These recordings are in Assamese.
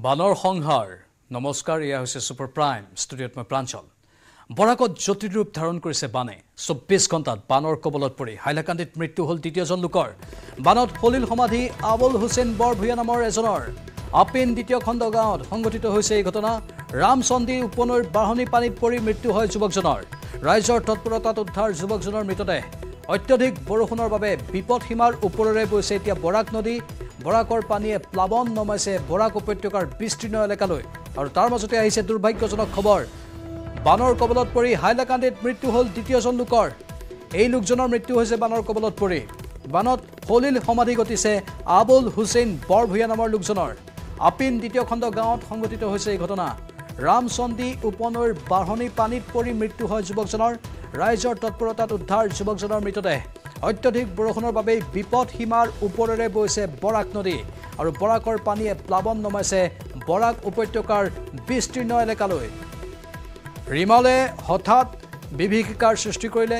বানৰ সংহাৰ নমস্কাৰ ইয়া হৈছে সুপাৰ প্ৰাইম ষ্টুডিঅ'ত মই প্ৰাঞ্চল বৰাকত জটিল ৰূপ ধাৰণ কৰিছে বানে 24 ঘণ্টাত বানৰ কবলত পৰি হাইলাকান্দিত মৃত্যু হ'ল দ্বিতীয়জন লোকৰ বানত হলিল সমাধি আবুল হুছেইন বৰভূঞা নামৰ এজনৰ আপিন দ্বিতীয় খণ্ড গাঁৱত সংঘটিত হৈছে এই ঘটনা ৰামচন্দি উপনৈৰ বাঢ়নী পানীত পৰি মৃত্যু হয় যুৱকজনৰ ৰাইজৰ তৎপৰতাত উদ্ধাৰ যুৱকজনৰ মৃতদেহ অত্যধিক বৰষুণৰ বাবে বিপদ সীমাৰ ওপৰেৰে বৈছে এতিয়া বৰাক নদী বৰাকৰ পানীয়ে প্লাবন নমাইছে বৰাক উপত্যকাৰ বিস্তীৰ্ণ এলেকালৈ আৰু তাৰ মাজতে আহিছে দুৰ্ভাগ্যজনক খবৰ বানৰ কবলত পৰি হাইলাকান্দিত মৃত্যু হ'ল দ্বিতীয়জন লোকৰ এই লোকজনৰ মৃত্যু হৈছে বানৰ কবলত পৰি বানত হলিল সমাধি ঘটিছে আবুল হুছেইন বৰভূঞা নামৰ লোকজনৰ আপিন দ্বিতীয় খণ্ড গাঁৱত সংঘটিত হৈছে এই ঘটনা ৰামচন্দি উপনৈৰ বাঢ়নী পানীত পৰি মৃত্যু হয় যুৱকজনৰ ৰাইজৰ তৎপৰতাত উদ্ধাৰ যুৱকজনৰ মৃতদেহ অত্যধিক বৰষুণৰ বাবে বিপদ সীমাৰ ওপৰেৰে বৈছে বৰাক নদী আৰু বৰাকৰ পানীয়ে প্লাবন নমাইছে বৰাক উপত্যকাৰ বিস্তীৰ্ণ এলেকালৈ ৰিমালে হঠাৎ বিভীষিকাৰ সৃষ্টি কৰিলে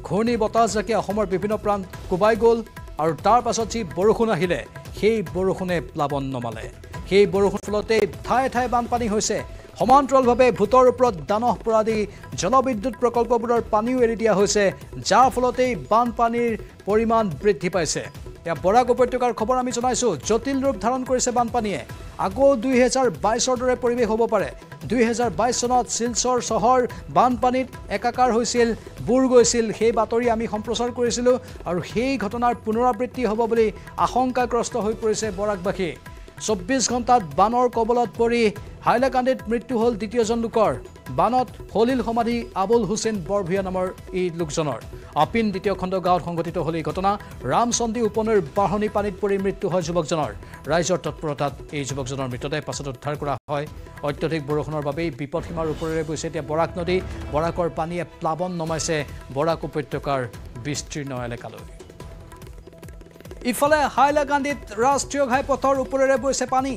ঘূৰ্ণী বতাহজাকে অসমৰ বিভিন্ন প্ৰান্ত কোবাই গ'ল আৰু তাৰ পাছত যি বৰষুণ আহিলে সেই বৰষুণে প্লাবন নমালে সেই বৰষুণৰ ফলতে ঠায়ে ঠায়ে বানপানী হৈছে সমান্তৰালভাৱে ভূতৰ ওপৰত দানহ পৰাদি জলবিদ্যুৎ প্ৰকল্পবোৰৰ পানীও এৰি দিয়া হৈছে যাৰ ফলতেই বানপানীৰ পৰিমাণ বৃদ্ধি পাইছে এতিয়া বৰাক উপত্যকাৰ খবৰ আমি জনাইছোঁ জটিল ৰূপ ধাৰণ কৰিছে বানপানীয়ে আকৌ 2022ৰ দৰে পৰিৱেশ হ'ব পাৰে 2022 চনত শিলচৰ চহৰ বানপানীত একাকাৰ হৈছিল বুৰ গৈছিল সেই বাতৰি আমি সম্প্ৰচাৰ কৰিছিলোঁ আৰু সেই ঘটনাৰ পুনৰাবৃত্তি হ'ব বুলি আশংকাগ্ৰস্ত হৈ পৰিছে বৰাকবাসী 24 ঘণ্টাত বানৰ কবলত পৰি হাইলাকান্দিত মৃত্যু হ'ল দ্বিতীয়জন লোকৰ বানত হলিল সমাধি আবুল হুছেইন বৰভূঞা নামৰ এই লোকজনৰ আপিন দ্বিতীয় খণ্ড গাঁৱত সংঘটিত হ'ল এই ঘটনা ৰামচন্দি উপনৈৰ বাঢ়নী পানীত পৰি মৃত্যু হয় যুৱকজনৰ ৰাইজৰ তৎপৰতাত এই যুৱকজনৰ মৃতদেহ পাছত উদ্ধাৰ কৰা হয় অত্যধিক বৰষুণৰ বাবেই বিপদ সীমাৰ ওপৰেৰে গৈছে এতিয়া বৰাক নদী বৰাকৰ পানীয়ে প্লাবন নমাইছে বৰাক উপত্যকাৰ বিস্তীৰ্ণ এলেকালৈ ইফালে হাইলাকান্দিত ৰাষ্ট্ৰীয় ঘাইপথৰ ওপৰেৰে বৈছে পানী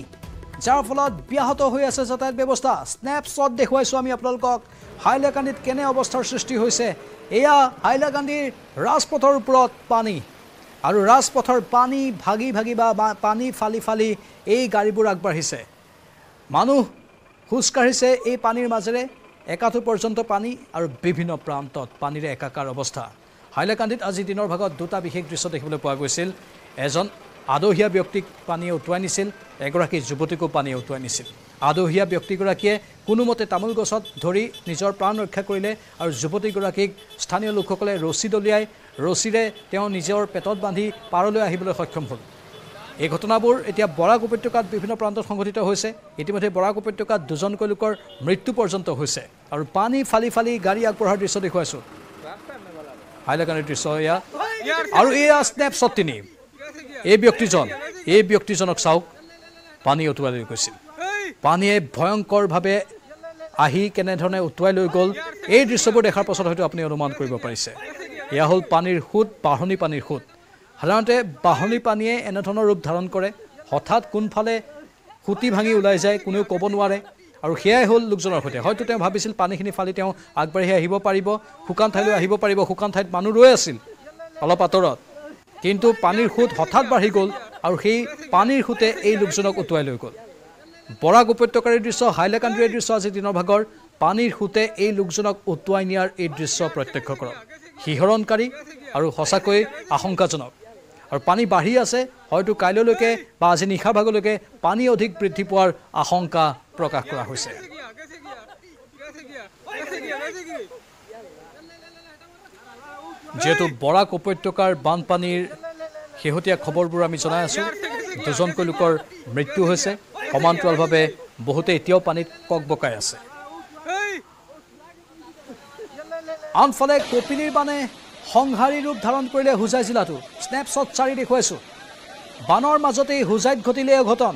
যাৰ ফলত ব্যাহত হৈ আছে যাতায়াত ব্যৱস্থা স্নেপশ্বট দেখুৱাইছোঁ আমি আপোনালোকক হাইলাকান্দিত কেনে অৱস্থাৰ সৃষ্টি হৈছে এয়া হাইলাকান্দিৰ ৰাজপথৰ ওপৰত পানী আৰু ৰাজপথৰ পানী ভাগি ভাগি বা পানী ফালি ফালি এই গাড়ীবোৰ আগবাঢ়িছে মানুহ খোজকাঢ়িছে এই পানীৰ মাজেৰে একাঠু পৰ্যন্ত পানী আৰু বিভিন্ন প্ৰান্তত পানীৰে একাকাৰ অৱস্থা হাইলাকান্দিত আজি দিনৰ ভাগত দুটা বিশেষ দৃশ্য দেখিবলৈ পোৱা গৈছিল এজন আদহীয়া ব্যক্তিক পানীয়ে উটুৱাই নিছিল এগৰাকী যুৱতীকো পানীয়ে উটুৱাই নিছিল আদহীয়া ব্যক্তিগৰাকীয়ে কোনোমতে তামোল গছত ধৰি নিজৰ প্ৰাণ ৰক্ষা কৰিলে আৰু যুৱতীগৰাকীক স্থানীয় লোকসকলে ৰছী দলিয়াই ৰছীৰে তেওঁ নিজৰ পেটত বান্ধি পাৰলৈ আহিবলৈ সক্ষম হ'ল এই ঘটনাবোৰ এতিয়া বৰাক উপত্যকাত বিভিন্ন প্ৰান্তত সংঘটিত হৈছে ইতিমধ্যে বৰাক উপত্যকাত দুজনকৈ লোকৰ মৃত্যু পৰ্যন্ত হৈছে আৰু পানী ফালি ফালি গাড়ী আগবঢ়াৰ দৃশ্য দেখুৱাইছোঁ হাইলাকান্দিৰ দৃশ্য এয়া আৰু এয়া স্নেপশ্বট তিনি এই ব্যক্তিজনক চাওক পানী উটুৱাই লৈ গৈছিল পানীয়ে ভয়ংকৰভাৱে আহি কেনেধৰণে উটুৱাই লৈ গ'ল এই দৃশ্যবোৰ দেখাৰ পাছত হয়তো আপুনি অনুমান কৰিব পাৰিছে এয়া হ'ল পানীৰ সোঁত বাঢ়নী পানীৰ সোঁত সাধাৰণতে বাঢ়নী পানীয়ে এনেধৰণৰ ৰূপ ধাৰণ কৰে হঠাৎ কোনফালে খুটি ভাঙি ওলাই যায় কোনেও ক'ব নোৱাৰে আৰু সেয়াই হ'ল লোকজনৰ সৈতে হয়তো তেওঁ ভাবিছিল পানীখিনি ফালি তেওঁ আগবাঢ়ি আহিব পাৰিব শুকান ঠাইলৈ আহিব পাৰিব শুকান ঠাইত মানুহ ৰৈ আছিল অলপ আঁতৰত কিন্তু পানীৰ সোঁত হঠাৎ বাঢ়ি গ'ল আৰু সেই পানীৰ সোঁতে এই লোকজনক উটুৱাই লৈ গ'ল বৰাক উপত্যকাৰ দৃশ্য হাইলাকান্দিৰ দৃশ্য আজি দিনৰ ভাগৰ পানীৰ সোঁতে এই লোকজনক উটুৱাই নিয়াৰ এই দৃশ্য প্ৰত্যক্ষ কৰক শিহৰণকাৰী আৰু সঁচাকৈ আশংকাজনক আৰু পানী বাঢ়ি আছে হয়তো কাইলৈলৈকে বা আজি নিশা ভাগলৈকে পানী অধিক বৃদ্ধি পোৱাৰ আশংকা প্ৰকাশ কৰা হৈছে যেহেতু বৰাক উপত্যকাৰ বানপানীৰ শেহতীয়া খবৰবোৰ আমি জনাই আছোঁ দুজনকৈ লোকৰ মৃত্যু হৈছে সমান্তৰালভাৱে বহুতে এতিয়াও পানীত ককবকাই আছে আনফালে কপিলীৰ বানে সংহাৰী ৰূপ ধাৰণ কৰিলে হোজাই জিলাটো স্নেপশ্বট 4 দেখুৱাইছোঁ বানৰ মাজতেই হোজাইত ঘটিলে অঘটন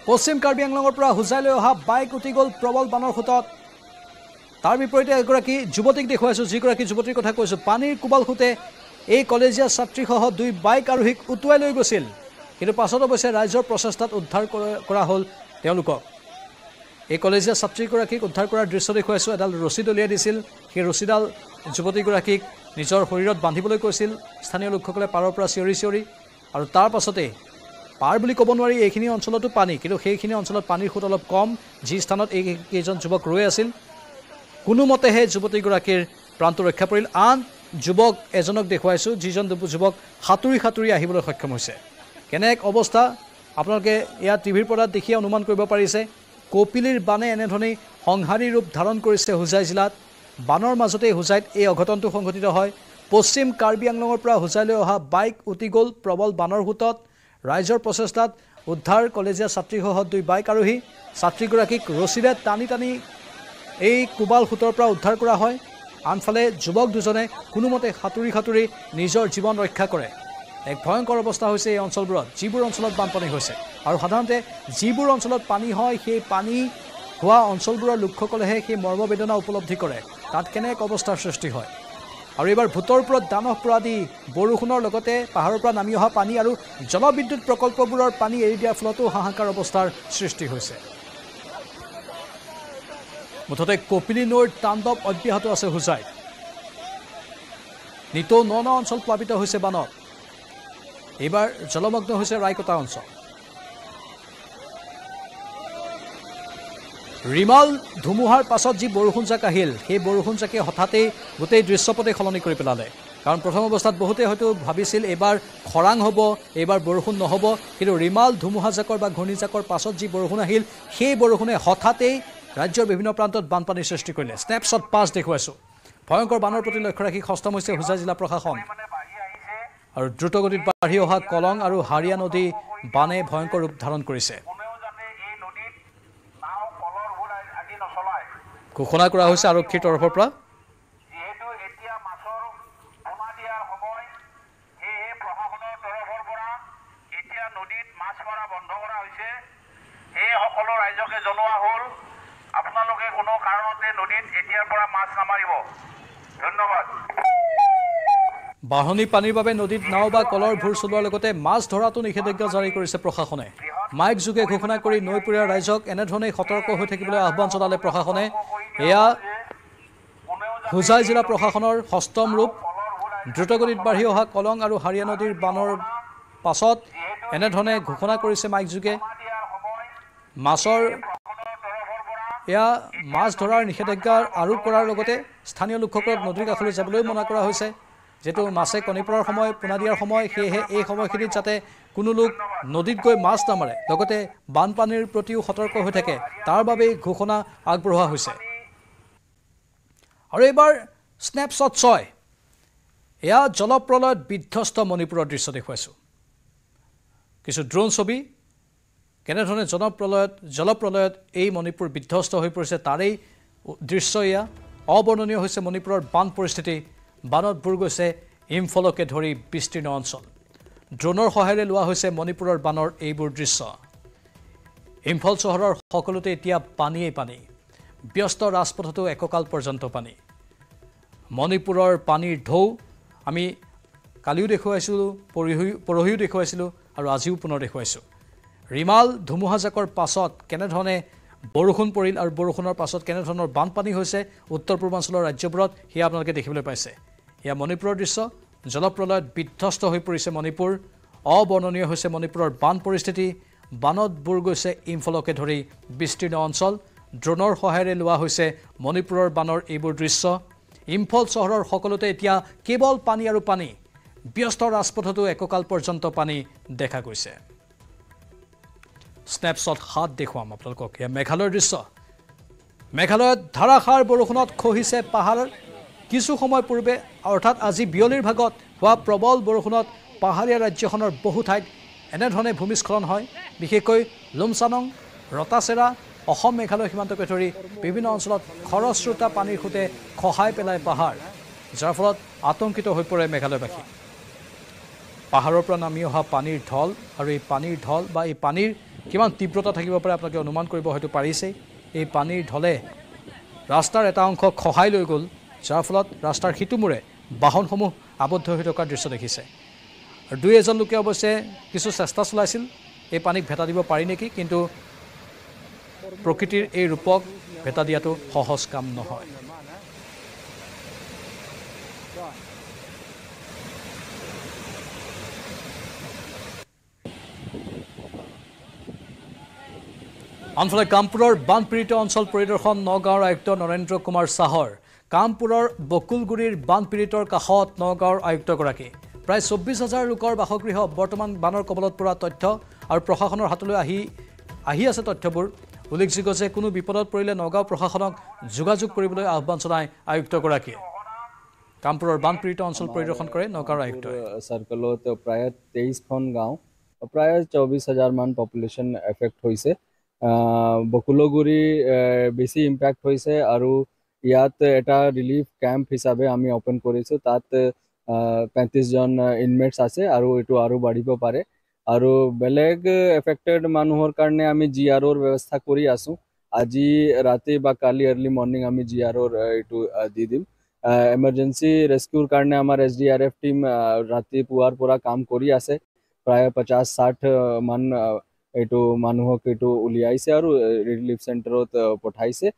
পশ্চিম কাৰ্বি আংলঙৰ পৰা হোজাইলৈ অহা বাইক উটি গ'ল প্ৰবল বানৰ সোঁতত তাৰ বিপৰীতে এগৰাকী যুৱতীক দেখুৱাইছোঁ যিগৰাকী যুৱতীৰ কথা কৈছোঁ পানীৰ কোবাল সোঁতে এই কলেজীয়া ছাত্ৰীসহ 2 বাইক আৰোহীক উটুৱাই লৈ গৈছিল কিন্তু পাছত অৱশ্যে ৰাইজৰ প্ৰচেষ্টাত উদ্ধাৰ কৰা হ'ল তেওঁলোকক এই কলেজীয়া ছাত্ৰীগৰাকীক উদ্ধাৰ কৰাৰ দৃশ্য দেখুৱাইছোঁ এডাল ৰছী দলিয়াই দিছিল সেই ৰছীডাল যুৱতীগৰাকীক নিজৰ শৰীৰত বান্ধিবলৈ কৈছিল স্থানীয় লোকসকলে পাৰৰ পৰা চিঞৰি চিঞৰি আৰু তাৰ পাছতেই পাৰ বুলি ক'ব নোৱাৰি এইখিনি অঞ্চলতো পানী, কিন্তু সেইখিনি অঞ্চলত পানীৰ সোঁত অলপ কম, যি স্থানত এইকেইজন যুৱক ৰৈ আছিল কোনোমতেহে যুৱতীগৰাকীৰ প্ৰাণটো ৰক্ষা পৰিল। আন যুৱক এজনক দেখুৱাইছোঁ, যিজন যুৱক সাঁতুৰি সাঁতুৰি আহিবলৈ সক্ষম হৈছে। কেনে এক অৱস্থা আপোনালোকে ইয়াত টিভিৰ পৰ্দাত দেখিয়ে অনুমান কৰিব পাৰিছে। কপিলীৰ বানে এনেধৰণেই সংহাৰী ৰূপ ধাৰণ কৰিছে হোজাই জিলাত। বানৰ মাজতেই হোজাইত এই অঘটনটো সংঘটিত হয়। পশ্চিম কাৰ্বি আংলঙৰ পৰা হোজাইলৈ অহা বাইক উটি গ'ল প্ৰবল বানৰ সোঁতত। ৰাইজৰ প্ৰচেষ্টাত উদ্ধাৰ কলেজীয়া ছাত্ৰীসহ 2 বাইক আৰোহী। ছাত্ৰীগৰাকীক ৰছীৰে টানি টানি এই কোবাল সোঁতৰ পৰা উদ্ধাৰ কৰা হয়। আনফালে যুৱক দুজনে কোনোমতে সাঁতুৰি সাঁতুৰি নিজৰ জীৱন ৰক্ষা কৰে। এক ভয়ংকৰ অৱস্থা হৈছে এই অঞ্চলবোৰত, যিবোৰ অঞ্চলত বানপানী হৈছে। আৰু সাধাৰণতে যিবোৰ অঞ্চলত পানী হয় সেই পানী হোৱা অঞ্চলবোৰৰ লোকসকলেহে সেই মৰ্মবেদনা উপলব্ধি কৰে, তাত কেনে এক অৱস্থাৰ সৃষ্টি হয়। আৰু এইবাৰ ভূতৰ ওপৰত দানহ প্ৰআদি বৰষুণৰ লগতে পাহাৰৰ পৰা নামি অহা পানী আৰু জলবিদ্যুৎ প্ৰকল্পবোৰৰ পানী এৰি দিয়াৰ ফলতো হাহাকাৰ অৱস্থাৰ সৃষ্টি হৈছে। মুঠতে কপিলী নৈৰ তাণ্ডৱ অব্যাহত আছে হোজাইত। নিতৌ ন অঞ্চল প্লাবিত হৈছে বানত। এইবাৰ জলমগ্ন হৈছে ৰায়কটা অঞ্চল। ৰিমাল ধুমুহাৰ পাছত যি বৰষুণজাক আহিল, সেই বৰষুণজাকে হঠাতেই গোটেই দৃশ্যপটে সলনি কৰি পেলালে। কাৰণ প্ৰথম অৱস্থাত বহুতে হয়তো ভাবিছিল এইবাৰ খৰাং হ'ব, এইবাৰ বৰষুণ নহ'ব, কিন্তু ৰিমাল ধুমুহাজাকৰ বা ঘূৰ্ণীজাকৰ পাছত যি বৰষুণ আহিল, সেই বৰষুণে হঠাতেই ৰাজ্যৰ বিভিন্ন প্ৰান্তত বানপানীৰ সৃষ্টি কৰিলে। স্নেপশ্বট 5 দেখুৱাইছোঁ। ভয়ংকৰ বানৰ প্ৰতি লক্ষ্য ৰাখি সষ্টম হৈছে হোজাই জিলা প্ৰশাসন। আৰু দ্ৰুতগতিত বাঢ়ি অহা কলং আৰু হাৰিয়া নদী বানে ভয়ংকৰ ৰূপ ধাৰণ কৰিছে। ঘোষণা কৰা হৈছে আৰক্ষীৰ তৰফৰ পৰা। সকলো ৰাইজকে জনোৱা হ'ল, আপোনালোকে কোনো কাৰণতে নদীত এতিয়াৰ পৰা মাছ নামাৰিব। ধন্যবাদ। বাঢ়নী পানীৰ বাবে নদীত নাও বা কলৰ ভূৰ চলোৱাৰ লগতে মাছ ধৰাটো নিষেধাজ্ঞা জাৰি কৰিছে প্ৰশাসনে। মাইক যোগে ঘোষণা কৰি নৈপৰীয়া ৰাইজক এনেধৰণেই সতৰ্ক হৈ থাকিবলৈ আহ্বান জনালে প্ৰশাসনে। এয়া হোজাই জিলা প্ৰশাসনৰ সষ্টম ৰূপ। দ্ৰুতগতিত বাঢ়ি অহা কলং আৰু হাৰিয়া নদীৰ বানৰ পাছত এনেধৰণে ঘোষণা কৰিছে মাইক যোগে। এয়া মাছ ধৰাৰ নিষেধাজ্ঞা আৰোপ কৰাৰ লগতে স্থানীয় লোকসকলক নদীৰ কাষলৈ যাবলৈ মনা কৰা হৈছে। যিহেতু মাছে কণী পৰাৰ সময়, পোনা দিয়াৰ সময়, সেয়েহে এই সময়খিনিত যাতে কোনো লোক নদীত গৈ মাছ নামাৰে, লগতে বানপানীৰ প্ৰতিও সতৰ্ক হৈ থাকে, তাৰ বাবেই ঘোষণা আগবঢ়োৱা হৈছে। আৰু এইবাৰ স্নেপশ্বট 6, এয়া জলপ্ৰলয়ত বিধ্বস্ত মণিপুৰৰ দৃশ্য দেখুৱাইছোঁ। কিছু ড্ৰোন ছবি, কেনেধৰণে জলপ্ৰলয়ত এই মণিপুৰ বিধ্বস্ত হৈ পৰিছে তাৰেই দৃশ্য এয়া। অবৰ্ণনীয় হৈছে মণিপুৰৰ বান পৰিস্থিতি। বানত বুৰ গৈছে ইম্ফলকে ধৰি বিস্তীৰ্ণ অঞ্চল। ড্ৰোনৰ সহায়েৰে লোৱা হৈছে মণিপুৰৰ বানৰ এইবোৰ দৃশ্য। ইম্ফল চহৰৰ সকলোতে এতিয়া পানীয়েই পানী। ব্যস্ত ৰাজপথতো এককাল পৰ্যন্ত পানী। মণিপুৰৰ পানীৰ ঢৌ আমি কালিও দেখুৱাইছিলোঁ, পৰহিও দেখুৱাইছিলোঁ আৰু আজিও পুনৰ দেখুৱাইছোঁ। ৰিমাল ধুমুহাজাকৰ পাছত কেনেধৰণে বৰষুণ পৰিল আৰু বৰষুণৰ পাছত কেনেধৰণৰ বানপানী হৈছে উত্তৰ পূৰ্বাঞ্চলৰ ৰাজ্যবোৰত, সেয়া আপোনালোকে দেখিবলৈ পাইছে। এয়া মণিপুৰৰ দৃশ্য। জলপ্ৰলয়ত বিধ্বস্ত হৈ পৰিছে মণিপুৰ। অবৰ্ণনীয় হৈছে মণিপুৰৰ বান পৰিস্থিতি। বানত বুৰ গৈছে ইম্ফলকে ধৰি বিস্তীৰ্ণ অঞ্চল। ড্ৰোনৰ সহায়েৰে লোৱা হৈছে মণিপুৰৰ বানৰ এইবোৰ দৃশ্য। ইম্ফল চহৰৰ সকলোতে এতিয়া কেৱল পানী আৰু পানী। ব্যস্ত ৰাজপথতো এককাল পৰ্যন্ত পানী দেখা গৈছে। স্নেপশ্বট 7 দেখুৱাম আপোনালোকক। এয়া মেঘালয়ৰ দৃশ্য। মেঘালয়ত ধাৰাসাৰ বৰষুণত খহিছে পাহাৰ। কিছু সময় পূৰ্বে অৰ্থাৎ আজি বিয়লিৰ ভাগত হোৱা প্ৰবল বৰষুণত পাহাৰীয়া ৰাজ্যখনৰ বহু ঠাইত এনেধৰণে ভূমিস্খলন হয়। বিশেষকৈ লুমচানং, ৰতাচেৰা, অসম মেঘালয় সীমান্তকে ধৰি বিভিন্ন অঞ্চলত খৰস্ৰোতা পানীৰ সোঁতে খহাই পেলায় পাহাৰ, যাৰ ফলত আতংকিত হৈ পৰে মেঘালয়বাসী। পাহাৰৰ পৰা নামি অহা পানীৰ ঢল আৰু এই পানীৰ ঢল বা এই পানীৰ কিমান তীব্ৰতা থাকিব পাৰে আপোনালোকে অনুমান কৰিব হয়তো পাৰিছেই। এই পানীৰ ঢলে ৰাস্তাৰ এটা অংশ খহাই লৈ গ'ল, যাৰ ফলত ৰাস্তাৰ সিটোমূৰে বাহনসমূহ আবদ্ধ হৈ থকাৰ দৃশ্য দেখিছে। আৰু 2-এজন লোকে অৱশ্যে কিছু চেষ্টা চলাইছিল এই পানীক ভেটা দিব পাৰি নেকি, কিন্তু প্ৰকৃতিৰ এই ৰূপক ভেটা দিয়াটো সহজ কাম নহয়। আনফালে কামপুৰৰ বানপীড়িত অঞ্চল পৰিদৰ্শন নগাঁৱৰ আয়ুক্ত নৰেন্দ্ৰ কুমাৰ চাহৰ কামপুৰৰ বকুলগুৰিৰ বানপীড়িতৰ কাষত নগাঁৱৰ আয়ুক্তগৰাকী প্ৰায় 24,000 লোকৰ বাসগৃহ বৰ্তমান বানৰ কবলত পৰা তথ্য আৰু প্ৰশাসনৰ হাতলৈ আহি আছে তথ্যবোৰ উল্লেখযোগ্য যে কোনো বিপদত পৰিলে নগাঁও প্ৰশাসনক যোগাযোগ কৰিবলৈ আহ্বান জনায় আয়ুক্তগৰাকীয়ে কামপুৰৰ বানপীড়িত অঞ্চল পৰিদৰ্শন কৰে নগাঁৱৰ আয়ুক্তই সাৰ্কলত প্ৰায় 23খন গাঁও প্ৰায় 24,000 মান পপুলেশ্যন এফেক্ট হৈছে বকুলগুৰি বেছি ইম্পেক্ট হৈছে আৰু ইয়াত এটা ৰিলিফ কেম্প হিচাপে আমি ওপেন কৰিছোঁ তাত 35 জন ইনমেটছ আছে আৰু এইটো আৰু বাঢ়িব পাৰে আৰু বেলেগ এফেক্টেড মানুহৰ কাৰণে আমি জিআৰঅ'ৰ ব্যৱস্থা কৰি আছোঁ আজি ৰাতি বা কালি আৰ্লি মৰ্নিং আমি জিআৰঅ'ৰ এইটো দি দিম এমাৰ্জেঞ্চি ৰেস্কিউৰ কাৰণে আমাৰ SDRF টিম ৰাতিপুৱাৰ পৰা কাম কৰি আছে প্ৰায় 50-60 মান এইটো মানুহক এইটো উলিয়াইছে আৰু ৰিলিফ চেণ্টাৰত পঠাইছে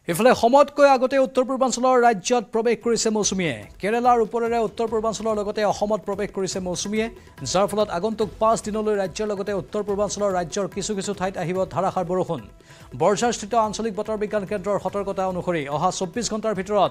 ইফালে সময়তকৈ আগতে উত্তৰ পূৰ্বাঞ্চলৰ ৰাজ্যত প্ৰৱেশ কৰিছে মৌচুমীয়ে কেৰালাৰ ওপৰেৰে উত্তৰ পূৰ্বাঞ্চলৰ লগতে অসমত প্ৰৱেশ কৰিছে মৌচুমীয়ে যাৰ ফলত আগন্তুক 5 দিনলৈ ৰাজ্যৰ লগতে উত্তৰ পূৰ্বাঞ্চলৰ ৰাজ্যৰ কিছু ঠাইত আহিব ধাৰাসাৰ বৰষুণ বৰ্ষাস্থিত আঞ্চলিক বতৰ বিজ্ঞান কেন্দ্ৰৰ সতৰ্কতা অনুসৰি অহা 24 ঘণ্টাৰ ভিতৰত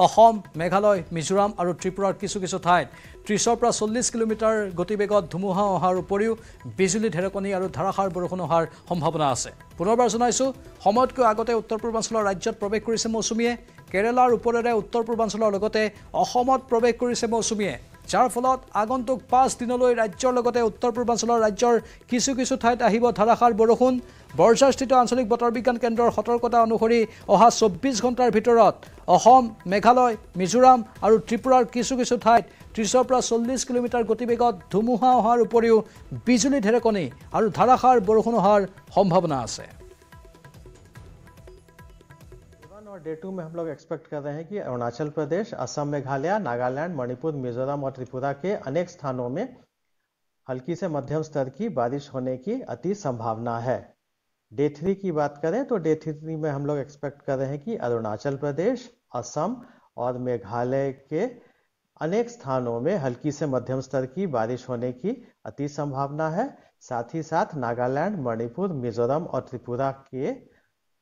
অসম মেঘালয় মিজোৰাম আৰু ত্ৰিপুৰাৰ কিছু ঠাইত 30 পৰা 40 কিলোমিটাৰ গতিবেগত ধুমুহা অহাৰ উপৰিও বিজুলী ঢেৰেকনি আৰু ধাৰাসাৰ বৰষুণ অহাৰ সম্ভাৱনা আছে পুনৰবাৰ জনাইছো সময়তকৈ আগতে উত্তৰ পূৰ্বাঞ্চলৰ ৰাজ্যত প্ৰৱেশ কৰিছে মৌচুমীয়ে কেৰালাৰ ওপৰেৰে উত্তৰ পূৰ্বাঞ্চলৰ লগতে অসমত প্ৰৱেশ কৰিছে মৌচুমীয়ে যাৰ ফলত আগন্তুক 5 দিনলৈ ৰাজ্যৰ লগতে উত্তৰ পূৰ্বাঞ্চলৰ ৰাজ্যৰ কিছু ঠাইত আহিব ধাৰাসাৰ বৰষুণ বৰ্ষাস্থিত আঞ্চলিক বতৰ বিজ্ঞান কেন্দ্ৰৰ সতৰ্কতা অনুসৰি অহা 24 ঘণ্টাৰ ভিতৰত অসম মেঘালয় মিজোৰাম আৰু ত্ৰিপুৰাৰ কিছু ঠাইত 30 পৰা 40 কিলোমিটাৰ গতিবেগত ধুমুহা অহাৰ উপৰিও বিজুলী ঢেৰেকনি আৰু ধাৰাসাৰ বৰষুণ অহাৰ সম্ভাৱনা আছে और डे 2 में हम लोग एक्सपेक्ट कर रहे हैं कि अरुणाचल प्रदेश असम मेघालय नागालैंड मणिपुर मिजोरम और त्रिपुरा के अनेक स्थानों में हल्की से मध्यम स्तर की बारिश होने की अति संभावना है डे 3 की बात करें तो डे 3 में हम लोग एक्सपेक्ट कर रहे हैं कि अरुणाचल प्रदेश असम और मेघालय के अनेक स्थानों में हल्की से मध्यम स्तर की बारिश होने की अति संभावना है साथ ही साथ नागालैंड मणिपुर मिजोरम और त्रिपुरा के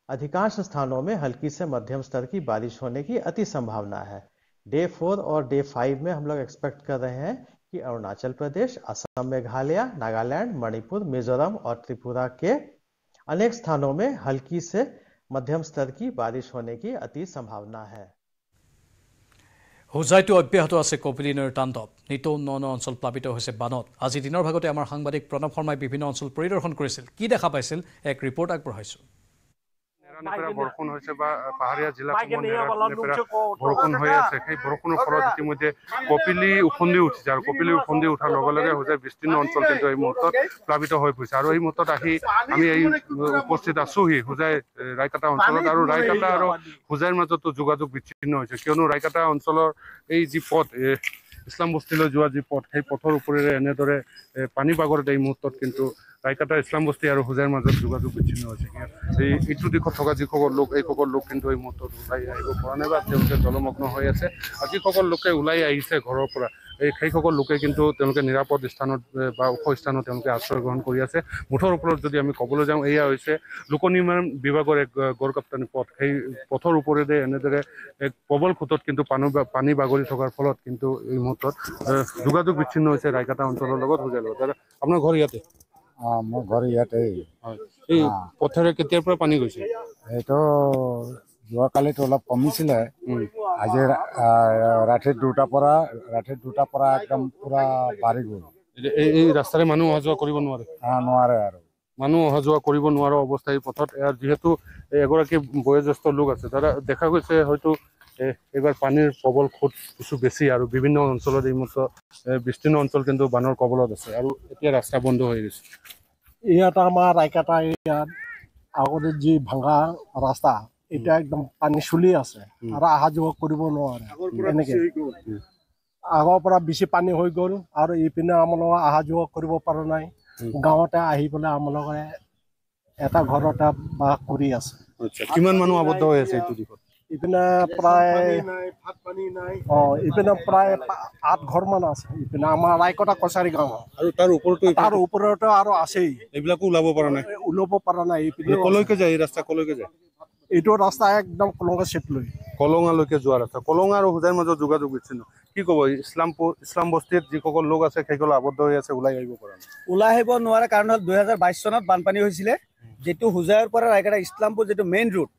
अधिकांश स्थानों में हल्की से मध्यम स्तर की बारिश होने की अति संभावना है डे 4 और डे 5 में हम लोग एक्सपेक्ट कर रहे हैं कि अरुणाचल प्रदेश असम मेघालय नागालैंड मणिपुर मिजोरम और त्रिपुरा के अनेक स्थानों में हल्की से मध्यम स्तर की बारिश होने की अति संभावना है হুজাইটো অব্যাহত আছে কপিলী নৈৰ তাণ্ডৱ নিতৌ উন্নয়ন অঞ্চল প্লাবিত হৈছে বানত আজি দিনৰ ভাগতে আমাৰ সাংবাদিক প্ৰণৱ শৰ্মাই বিভিন্ন অঞ্চল পৰিদৰ্শন কৰিছিল কি দেখা পাইছিল এক ৰিপৰ্ট আগবঢ়াইছো বৰষুণ হৈছে বা পাহাৰীয়া জিলাসমূহত বৰষুণ হৈ আছে সেই বৰষুণৰ ফলত ইতিমধ্যে কপিলী উফন্দি উঠিছে আৰু কপিলী উফন্দি উঠাৰ লগে লগে হোজাই বিস্তীৰ্ণ অঞ্চল কিন্তু এই মুহূৰ্তত প্লাবিত হৈ পৰিছে আৰু এই মুহূৰ্তত আহি আমি এই উপস্থিত আছোহি হোজাই ৰায়কাটা অঞ্চলত আৰু ৰায়কাটা আৰু হোজাইৰ মাজতো যোগাযোগ বিচ্ছিন্ন হৈছে কিয়নো ৰায়কাটা অঞ্চলৰ এই যি পথ ইছলাম বস্তিলৈ যোৱা যি পথ সেই পথৰ ওপৰেৰে এনেদৰে পানী বাগৰত এই মুহূৰ্তত কিন্তু ৰায়কাটা ইছলাম বস্তি আৰু হোজাইৰ মাজত যোগাযোগ বিচ্ছিন্ন হৈছে এইটো দিশত থকা যিসকল লোক এইসকল লোক কিন্তু এই মুহূৰ্তত ওলাই আহিব পৰা নাই বা তেওঁলোকে জলমগ্ন হৈ আছে আৰু যিসকল লোকে ওলাই আহিছে ঘৰৰ পৰা সেইসকল লোকে কিন্তু তেওঁলোকে নিৰাপদ স্থানত বা ওখ স্থানত তেওঁলোকে আশ্ৰয় গ্ৰহণ কৰি আছে মুঠৰ ওপৰত যদি আমি ক'বলৈ যাওঁ এয়া হৈছে লোক নিৰ্মাণ বিভাগৰ এক গড়কাপ্তানি পথ সেই পথৰ ওপৰেৰে এনেদৰে এক প্ৰবল খুঁটত কিন্তু পানী বাগৰি থকাৰ ফলত কিন্তু এই মুহূৰ্তত যোগাযোগ বিচ্ছিন্ন হৈছে ৰায়কাটা অঞ্চলৰ লগত হোজাইৰ লগত আপোনাৰ ঘৰ ইয়াতে মোৰ ঘৰ ইয়াতে এই পথেৰে কেতিয়াৰ পৰা পানী গৈছে এইটো যোৱাকালিতো অলপ কমিছিলে আজি ৰাতি 2টাৰ পৰা একদম পুৰা বাঢ়ি গ'ল এই ৰাস্তাৰে মানুহ অহা যোৱা কৰিব নোৱাৰে নোৱাৰে আৰু মানুহ অহা যোৱা কৰিব নোৱাৰা অৱস্থা এই পথত যিহেতু এগৰাকী বয়োজ্যেষ্ঠ লোক আছে দাদা দেখা গৈছে হয়তো এইবাৰ পানীৰ প্ৰবল খুঁত কিছু বেছি আৰু বিভিন্ন অঞ্চলত এই মুহূৰ্তত বিস্তীৰ্ণ অঞ্চল কিন্তু বানৰ কবলত আছে আৰু এতিয়া ৰাস্তা বন্ধ হৈ গৈছে ইয়াত আমাৰ ৰায়কাটা ইয়াত আগতে যি ভাঙা ৰাস্তা এটা একদম পানী চলি আছে আৰু অহা যোৱা কৰিব নোৱাৰে এনেকে আগৰ পৰা বেছি পানী হৈ গ'ল আৰু ইপিনে আমালোকে অহা যোৱা কৰিব পৰা নাই গাঁৱতে আহি পেলাই আমালোকে এটা ঘৰতে বাস কৰি আছে কিমান মানুহ আবদ্ধ হৈ আছে এইটো দিশত ইপিনে প্ৰায় ইপিনে প্ৰায় 8 ঘৰমান আছে ইপিনে আমাৰ ৰায়কটা কছাৰী গাঁও আৰু তাৰ ওপৰতো আৰু আছেই এইবিলাকো ওলাব পৰা নাই ইপিনে কলৈকে যায় এই ৰাস্তা কলৈকে যায় এইটো ৰাস্তা একদম কলংগা চেটলৈ কলঙালৈকে যোৱা ৰাস্তা কলঙা আৰু হোজাইৰ মাজত যোগাযোগ বিচ্ছিন্ন কি ক'ব ইছলাম বস্তিত যিসকল লোক আছে সেইসকল আবদ্ধ হৈ আছে ওলাই আহিব পৰা নাই ওলাই আহিব নোৱাৰা কাৰণ হ'ল 2022 চনত বানপানী হৈছিলে যেটো হুজাইৰ পৰা ৰায়গড়া ইছলামপুৰ যেটো মেইন ৰোড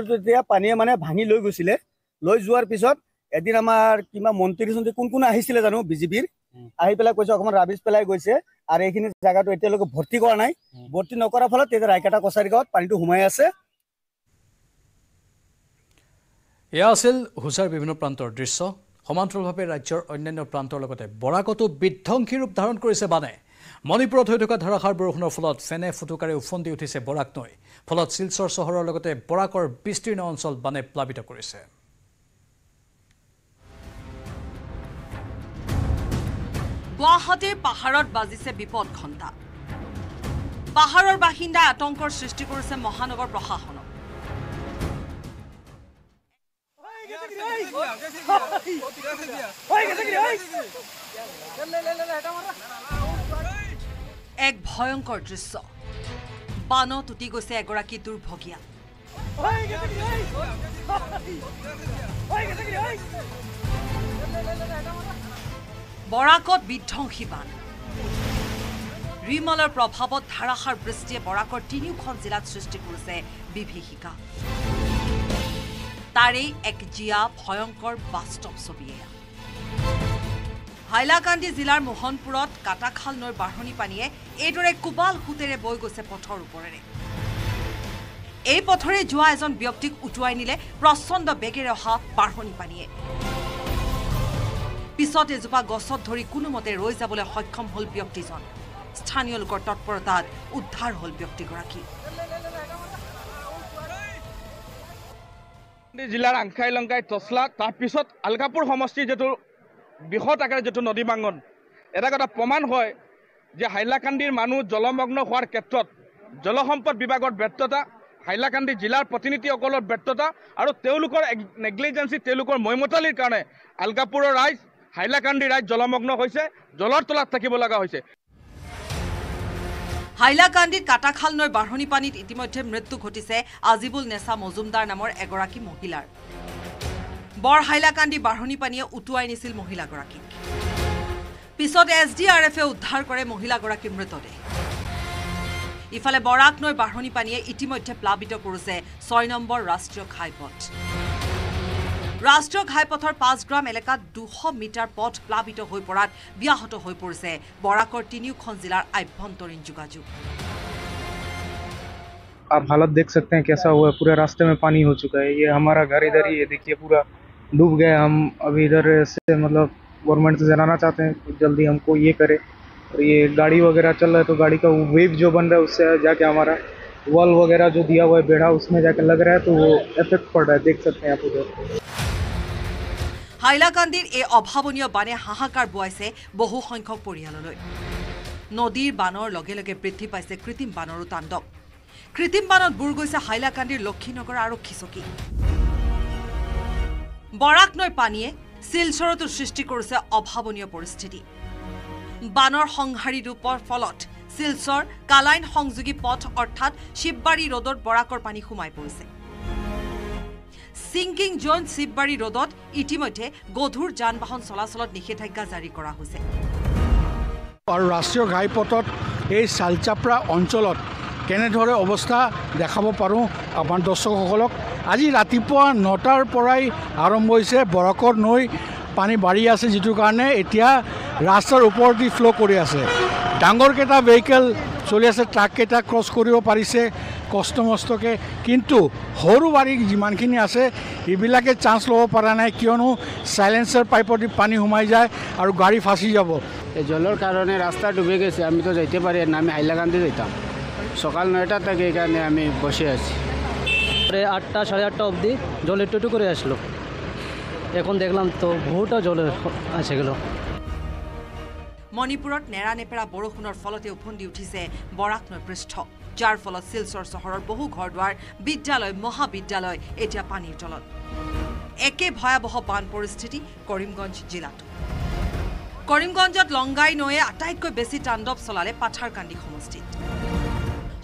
তেতিয়া পানীয়ে মানে ভাঙি লৈ গৈছিলে লৈ যোৱাৰ পিছত এদিন আমাৰ কিমা মন্ত্ৰী কোন আহিছিলে জানো বিজেপিৰ আহি পেলাই কৈছে অকমান ৰাবিছ পেলাই গৈছে আৰু এইখিনি জায়গাটো এতিয়ালৈকে ভৰ্তি কৰা নাই ভৰ্তি নকৰাৰ ফলত এতিয়া ৰায়গড়া কছাৰী গাঁৱত পানীটো সোমাই আছে এয়া আছিল হুজাইৰ বিভিন্ন প্ৰান্তৰ দৃশ্য সমান্তৰালভাৱে ৰাজ্যৰ অন্যান্য প্ৰান্তৰ লগতে বৰাকতো বিধ্বংসী ৰূপ ধাৰণ কৰিছে বানে মণিপুৰত হৈ থকা ধাৰাসাৰ বৰষুণৰ ফলত ফেনে ফুটুকাৰে উফন্দি উঠিছে বৰাক নৈ ফলত শিলচৰ চহৰৰ লগতে বৰাকৰ বিস্তীৰ্ণ অঞ্চল বানে প্লাবিত কৰিছে গুৱাহাটীৰ পাহাৰত বাজিছে বিপদ ঘণ্টা পাহাৰৰ বাসিন্দাই আতংকৰ সৃষ্টি কৰিছে মহানগৰ প্ৰশাসনক এক ভয়ংকৰ দৃশ্য বানত উটি গৈছে এগৰাকী দুৰ্ভগীয়া বৰাকত বিধ্বংসী বান ৰিমলৰ প্ৰভাৱত ধাৰাসাৰ বৃষ্টিয়ে বৰাকৰ তিনিওখন জিলাত সৃষ্টি কৰিছে বিভীষিকা তাৰে এক জিয়া ভয়ংকৰ বাস্তৱ ছবি এয়া হাইলাকান্দি জিলাৰ মোহনপুৰত কাটাখাল নৈৰ বাঢ়নি পানীয়ে এইদৰে কুবাল সুতেৰে বৈ গৈছে পথৰ ওপৰেৰে এই পথৰে যোৱা এজন ব্যক্তিক উটুৱাই নিলে প্ৰচণ্ড বেগেৰে অহা বাঢ়নি পানীয়ে পিছত এজোপা গছত ধৰি কোনোমতে ৰৈ যাবলৈ সক্ষম হ'ল ব্যক্তিজন স্থানীয় লোকৰ তৎপৰতাত উদ্ধাৰ হ'ল ব্যক্তিগৰাকী জিলাৰ আংখাই লংকাই টছলা তাৰ পিছত আলকাপুৰ সমষ্টিৰ যেটো বৃহৎ আকাৰে যেটো নদী বাংগন এটা কথা প্ৰমাণ হয় যে হাইলাকান্দিৰ মানুহ জলমগ্ন হোৱাৰ ক্ষেত্ৰত জলসম্পদ বিভাগৰ ব্যৰ্থতা হাইলাকান্দি জিলাৰ প্ৰতিনিধিসকলৰ ব্যৰ্থতা আৰু তেওঁলোকৰ নেগলিজেন্সি তেওঁলোকৰ মৈমতালিৰ কাৰণে আলকাপুৰৰ ৰাইজ হাইলাকান্দি ৰাইজ জলমগ্ন হৈছে জলৰ তলত থাকিব লগা হৈছে হাইলাকান্দিত কাটাখাল নৈৰ বাঢ়নি পানীত ইতিমধ্যে মৃত্যু ঘটিছে আজিবুল নেছা মজুমদাৰ নামৰ এগৰাকী মহিলাৰ বৰ হাইলাকান্দি বাঢ়নি পানীয়ে উটুৱাই নিছিল মহিলাগৰাকীক পিছত এছডিআৰএফে উদ্ধাৰ কৰে মহিলাগৰাকীৰ মৃতদেহ ইফালে বৰাক নৈৰ বাঢ়নি পানীয়ে ইতিমধ্যে প্লাবিত কৰিছে 6 নম্বৰ ৰাষ্ট্ৰীয় ঘাইপথ ৰাষ্ট্ৰীয় ঘাইপথৰ 5 গ্ৰাম এলেকাত 200 মিটাৰ পথ প্লাবিত হৈ পৰাত ব্যাহত হৈ পৰিছে বৰাকৰ তিনিওখন জিলাৰ আভ্যন্তৰীণ যোগাযোগ आप हालत देख सकते हैं कैसा हुआ है पूरे रास्ते में पानी हो चुका है ये हमारा घर इधर ही है देखिए पूरा डूब गया हम अभी इधर से मतलब गवर्नमेंट से जनाना चाहते हैं जल्दी हमको ये करे और ये गाड़ी वगैरह चल रहा है तो गाड़ी का वेव जो बन रहा है उससे जाके हमारा वॉल वगैरह जो दिया हुआ है बेड़ा उसमें जाके लग रहा है तो वो इफेक्ट पड़ रहा है देख सकते हैं आप उधर হাইলাকান্দিৰ এই অভাৱনীয় বানে হাহাকাৰ বুৱাইছে বহু সংখ্যক পৰিয়াললৈ নদীৰ বানৰ লগে লগে বৃদ্ধি পাইছে কৃত্ৰিম বানৰো তাণ্ডৱ কৃত্ৰিম বানত বুৰ গৈছে হাইলাকান্দিৰ লক্ষীনগৰ আৰক্ষী চকী বৰাক নৈৰ পানীয়ে শিলচৰতো সৃষ্টি কৰিছে অভাৱনীয় পৰিস্থিতি বানৰ সংহাৰী ৰূপৰ ফলত শিলচৰ কালাইন সংযোগী পথ অৰ্থাৎ শিৱবাৰী ৰোডত বৰাকৰ পানী সোমাই পৰিছে সিংকিং জোন শিৱবাৰী ৰোডত ইতিমধ্যে গধুৰ যান বাহন চলাচলত নিষেধাজ্ঞা জাৰি কৰা হৈছে আৰু ৰাষ্ট্ৰীয় ঘাইপথত এই চালচাপৰা অঞ্চলত কেনেদৰে অৱস্থা দেখাব পাৰোঁ আমাৰ দৰ্শকসকলক আজি ৰাতিপুৱা 9টাৰ পৰাই আৰম্ভ হৈছে বৰাকৰ নৈ পানী বাঢ়ি আছে যিটো কাৰণে এতিয়া ৰাস্তাৰ ওপৰত দি ফ্ল' কৰি আছে ডাঙৰকেইটা ভেহিকেল চলি আছে ট্ৰাককেইটা ক্ৰছ কৰিব পাৰিছে কষ্ট মষ্টকে কিন্তু সৰু গাড়ী যিমানখিনি আছে এইবিলাকে চান্স ল'ব পৰা নাই কিয়নো সাইলেন্সাৰ পাইপৰ দি পানী সোমাই যায় আৰু গাড়ী ফাঁচি যাব জলৰ কাৰণে ৰাস্তা ডুবে গেছে আমি তো যাইতে পারি না আমি হাইলাকান্দি যাইতাম সকাল 9টা থেকে এখানে আমি বসে আছি 8টা 8:30 অবধি জল একটু করে আসলো এখন দেখলাম তো বহুটা জল আছে গেল মণিপুৰত নেৰা নেপেৰা বৰষুণৰ ফলতে উফন্দি উঠিছে বৰাক নৈ পৃষ্ঠ যাৰ ফলত শিলচৰ চহৰৰ বহু ঘৰ-দুৱাৰ, বিদ্যালয়, মহাবিদ্যালয় এতিয়া পানীৰ তলত। একে ভয়াৱহ বান পৰিস্থিতি কৰিমগঞ্জ জিলাতো। কৰিমগঞ্জত লংগাই নৈয়ে আটাইতকৈ বেছি তাণ্ডৱ চলালে পাথাৰকান্দি সমষ্টিত।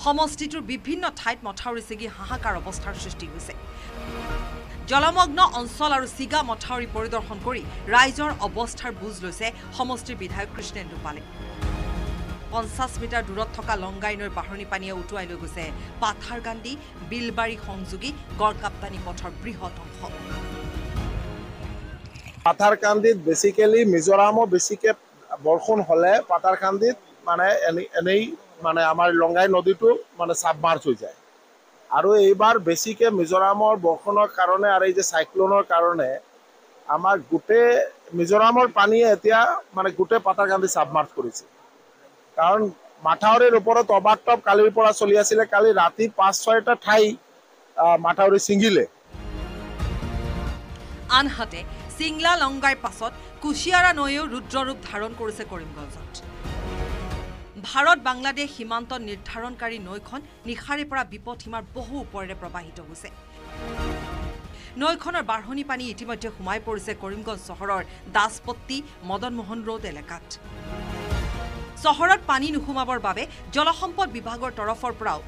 সমষ্টিটোৰ বিভিন্ন ঠাইত মথাউৰি ছিগি হাহাকাৰ অৱস্থাৰ সৃষ্টি হৈছে। জলমগ্ন অঞ্চল আৰু চিগা মথাউৰি পৰিদৰ্শন কৰি ৰাইজৰ অৱস্থাৰ বুজ লৈছে সমষ্টিৰ বিধায়ক কৃষ্ণেন্দু পালে। 50 মিটাৰ দূৰত থকা লংগাই নৈৰ বাঢ়নি পানীয়ে উটুৱাই লৈ গৈছে পাথাৰকান্দি বিলবাৰী সংযোগী গড়কাপ্তানী পথৰ বৃহৎ অংশ। পাথাৰকান্দিত বেচিকেলি মিজোৰামৰ বেছিকে বৰষুণ হ'লে পাথাৰকান্দিত মানে এনেই মানে আমাৰ লংগাই নদীটো মানে সাবমাৰ্জ হৈ যায়। আৰু এইবাৰ বেছিকে মিজোৰামৰ বৰষুণৰ কাৰণে আৰু এই যে চাইক্লোনৰ কাৰণে আমাৰ গোটেই মিজোৰামৰ পানীয়ে এতিয়া মানে গোটেই পাথাৰকান্দি সাবমাৰ্জ কৰিছে। কাৰণ মাথাউৰিৰ ওপৰত অবাটপ কালিৰ পৰা চলি আছিলে। কালি ৰাতি 5-6টা ঠাই মাথাউৰি ছিঙিলে। আনহাতে চিংলা লংগাইৰ পাছত কুশিয়াৰা নৈয়েও ৰুদ্ৰৰূপ ধাৰণ কৰিছে কৰিমগঞ্জত। ভাৰত বাংলাদেশ সীমান্ত নিৰ্ধাৰণকাৰী নৈখন নিশাৰে পৰা বিপদসীমাৰ বহু ওপৰেৰে প্ৰবাহিত হৈছে। নৈখনৰ বাঢ়নি পানী ইতিমধ্যে সোমাই পৰিছে কৰিমগঞ্জ চহৰৰ দাসপট্টি মদনমোহন ৰোড এলেকাত। চহৰত পানী নোসোমাবৰ বাবে জলসম্পদ বিভাগৰ তৰফৰ পৰাও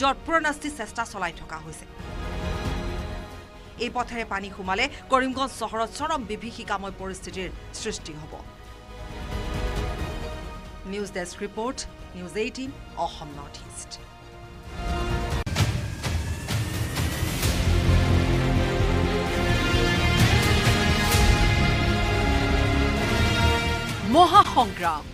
জটপুৰনাস্তি চেষ্টা চলাই থকা হৈছে। এই পথেৰে পানী সোমালে কৰিমগঞ্জ চহৰত চৰম বিভীষিকাময় পৰিস্থিতিৰ সৃষ্টি হ'ব। News desk report, news 18 Assam North East. Mahasangram